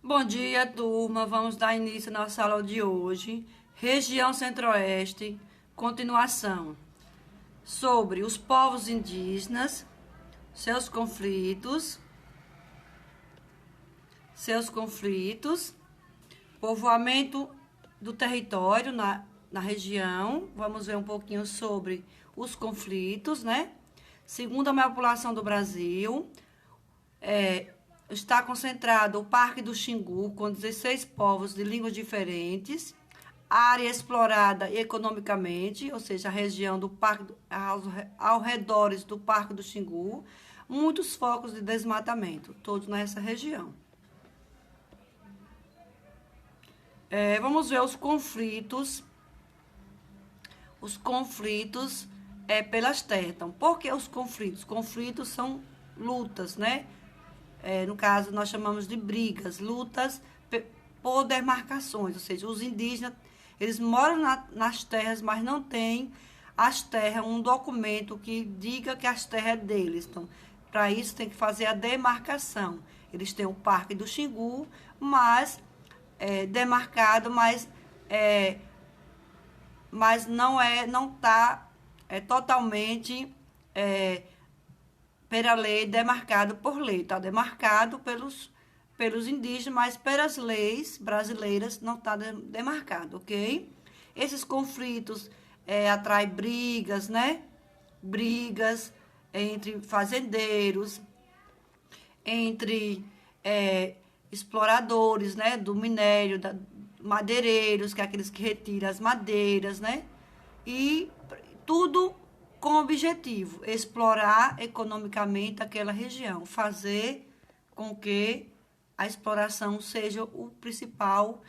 Bom dia, turma. Vamos dar início à nossa aula de hoje. Região Centro-Oeste, continuação. Sobre os povos indígenas, seus conflitos, povoamento do território na região. Vamos ver um pouquinho sobre os conflitos, né? Segunda maior população do Brasil. Está concentrado o Parque do Xingu, com 16 povos de línguas diferentes, área explorada economicamente, ou seja, a região do parque, ao redores do Parque do Xingu, muitos focos de desmatamento, todos nessa região. Vamos ver os conflitos. Os conflitos pelas terras. Então, por que os conflitos? Conflitos são lutas, né? No caso, nós chamamos de brigas, lutas por demarcações, ou seja, os indígenas, eles moram nas terras, mas não têm as terras, um documento que diga que as terras é deles. Então, para isso tem que fazer a demarcação. Eles têm o Parque do Xingu, mas demarcado, mas não está totalmente pela lei, demarcado por lei, está demarcado pelos indígenas, mas pelas leis brasileiras não está demarcado, ok? Esses conflitos atraem brigas, né? Brigas entre fazendeiros, entre exploradores, né? Do minério, madeireiros, que é aqueles que retiram as madeiras, né? E tudo com o objetivo, explorar economicamente aquela região, fazer com que a exploração seja o principal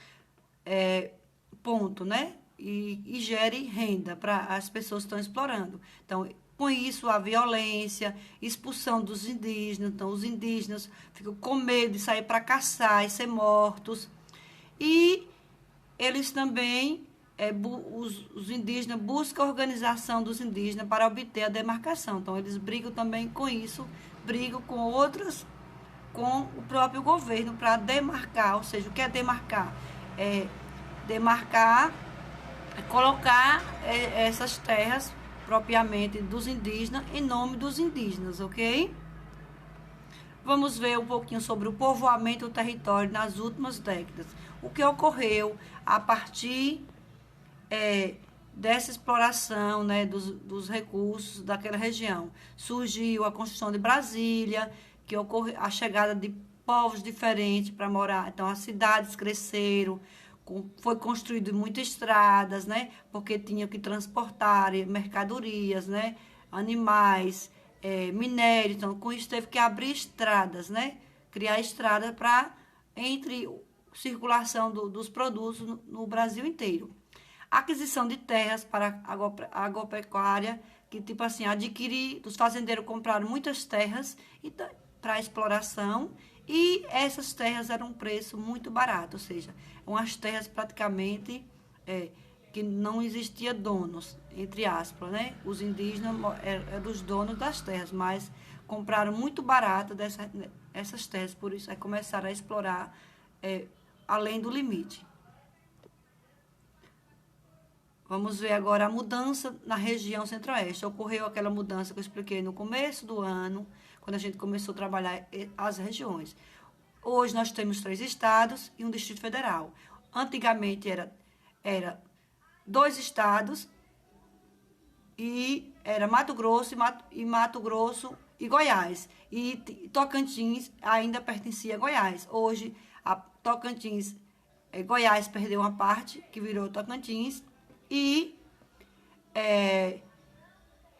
ponto, né? E gere renda para as pessoas que estão explorando. Então, com isso, a violência, expulsão dos indígenas. Então, os indígenas ficam com medo de sair para caçar e ser mortos. E eles também, os indígenas buscam a organização dos indígenas para obter a demarcação. Então, eles brigam também com isso, brigam com outras, com o próprio governo para demarcar. Ou seja, o que é demarcar? Demarcar, colocar essas terras propriamente dos indígenas em nome dos indígenas, ok? Vamos ver um pouquinho sobre o povoamento do território nas últimas décadas. O que ocorreu a partir dessa exploração, né, dos recursos daquela região. Surgiu a construção de Brasília, que ocorreu a chegada de povos diferentes para morar. Então, as cidades cresceram, foi construído muitas estradas, né, porque tinham que transportar mercadorias, né, animais, minério. Então, com isso teve que abrir estradas, né, criar estradas para entre circulação dos produtos no Brasil inteiro. Aquisição de terras para agropecuária, que tipo assim, os fazendeiros compraram muitas terras para exploração, e essas terras eram um preço muito barato, ou seja, umas terras praticamente que não existia donos, entre aspas, né? Os indígenas eram os donos das terras, mas compraram muito barato essas terras, por isso aí começaram a explorar além do limite. Vamos ver agora a mudança na região centro-oeste. Ocorreu aquela mudança que eu expliquei no começo do ano, quando a gente começou a trabalhar as regiões. Hoje nós temos 3 estados e um Distrito Federal. Antigamente era 2 estados, e era Mato Grosso e Goiás. E Tocantins ainda pertencia a Goiás. Hoje, Goiás perdeu uma parte, que virou Tocantins, e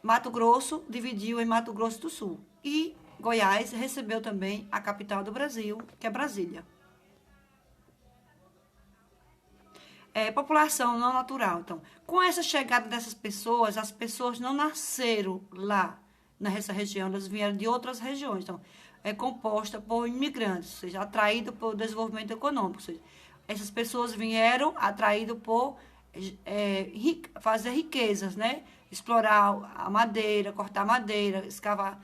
Mato Grosso dividiu em Mato Grosso do Sul. E Goiás recebeu também a capital do Brasil, que é Brasília. População não natural. Então, com essa chegada dessas pessoas, as pessoas não nasceram lá nessa região, elas vieram de outras regiões. Então, é composta por imigrantes, ou seja, atraído pelo desenvolvimento econômico. Ou seja, essas pessoas vieram atraídas por fazer riquezas, né? Explorar a madeira, cortar madeira, escavar,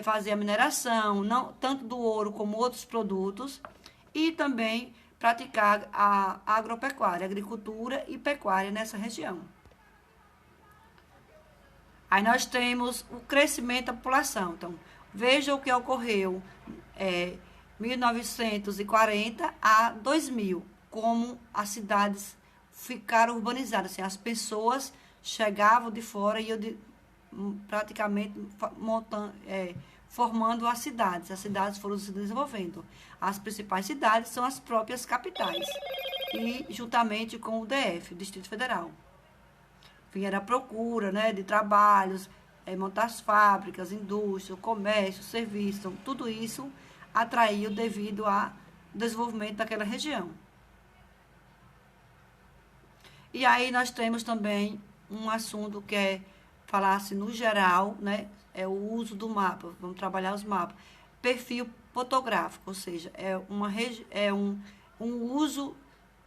fazer a mineração, não, tanto do ouro como outros produtos. e também praticar a agropecuária, agricultura e pecuária nessa região. Aí nós temos o crescimento da população. Então, veja o que ocorreu 1940 a 2000, como as cidades ficaram urbanizadas. Assim, as pessoas chegavam de fora e praticamente formando as cidades. As cidades foram se desenvolvendo. As principais cidades são as próprias capitais, e juntamente com o DF, Distrito Federal. Era a procura, né, de trabalhos, montar as fábricas, indústria, comércio, serviço, então, tudo isso atraiu devido ao desenvolvimento daquela região. E aí nós temos também um assunto que é falar-se no geral, né, é o uso do mapa. Vamos trabalhar os mapas. Perfil fotográfico, ou seja, é um uso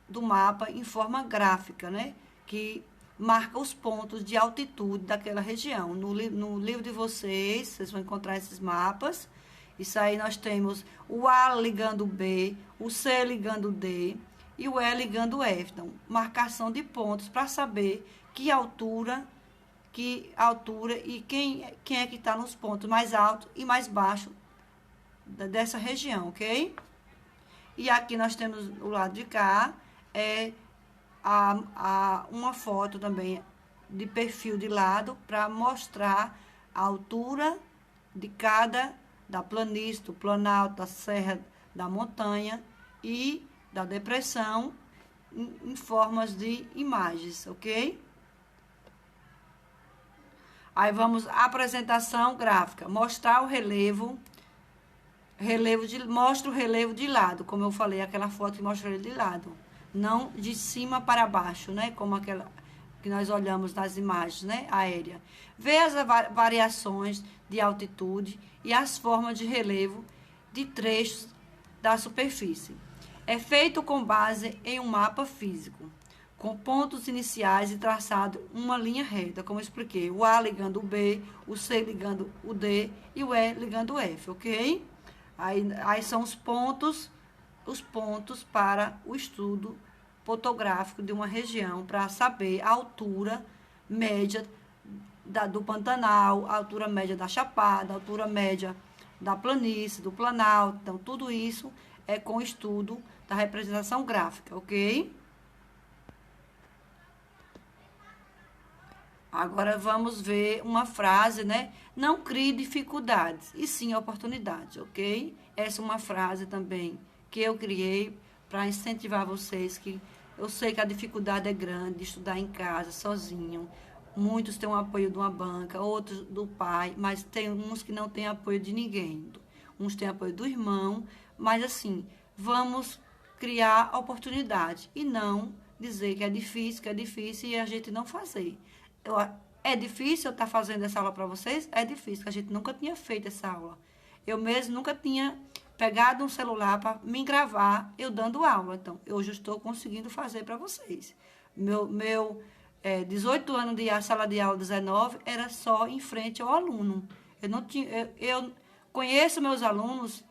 do mapa em forma gráfica, né, que marca os pontos de altitude daquela região. No livro de vocês vão encontrar esses mapas. Isso aí nós temos o A ligando o B, o C ligando o D e o E ligando o F. Então, marcação de pontos para saber que altura e quem é que está nos pontos mais altos e mais baixos dessa região, ok? E aqui nós temos o lado de cá, uma foto também de perfil de lado para mostrar a altura de da planície, do planalto, da serra, da montanha e da depressão em formas de imagens, ok? Aí vamos à apresentação gráfica, mostrar o mostra o relevo de lado, como eu falei, aquela foto que mostra ele de lado. Não de cima para baixo, né? Como aquela que nós olhamos nas imagens, né? Aérea. Vê as variações de altitude e as formas de relevo de trechos da superfície. É feito com base em um mapa físico, com pontos iniciais e traçado uma linha reta, como eu expliquei. O A ligando o B, o C ligando o D e o E ligando o F, ok? Aí são os pontos para o estudo fotográfico de uma região, para saber a altura média do Pantanal, a altura média da Chapada, a altura média da planície, do Planalto. Então, tudo isso é com o estudo da representação gráfica, ok? Agora vamos ver uma frase, né? Não crie dificuldades, e sim oportunidades, ok? Essa é uma frase também que eu criei para incentivar vocês, que eu sei que a dificuldade é grande de estudar em casa, sozinho. Muitos têm o apoio de uma banca, outros do pai, mas tem uns que não têm apoio de ninguém. Uns têm apoio do irmão, mas assim, vamos criar oportunidade e não dizer que é difícil e a gente não fazer. É difícil eu estar fazendo essa aula para vocês? É difícil, porque a gente nunca tinha feito essa aula. Eu mesmo nunca tinha pegado um celular para me gravar eu dando aula. Então, hoje eu estou conseguindo fazer para vocês. 18 anos de sala de aula, 19, era só em frente ao aluno. Eu conheço meus alunos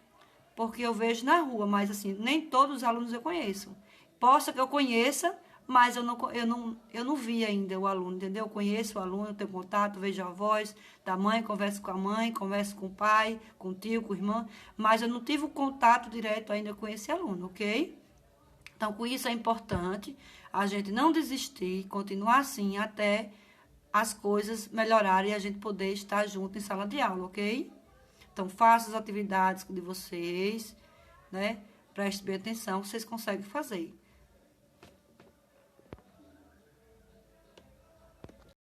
porque eu vejo na rua, mas assim, nem todos os alunos eu conheço. Possa que eu conheça, mas eu não vi ainda o aluno, entendeu? Eu conheço o aluno, eu tenho contato, vejo a voz da mãe, converso com a mãe, converso com o pai, com o tio, com o irmão, mas eu não tive o contato direto ainda com esse aluno, ok? Então, com isso é importante a gente não desistir, continuar assim até as coisas melhorarem e a gente poder estar junto em sala de aula, ok? Então, faça as atividades de vocês, né? Preste bem atenção, vocês conseguem fazer.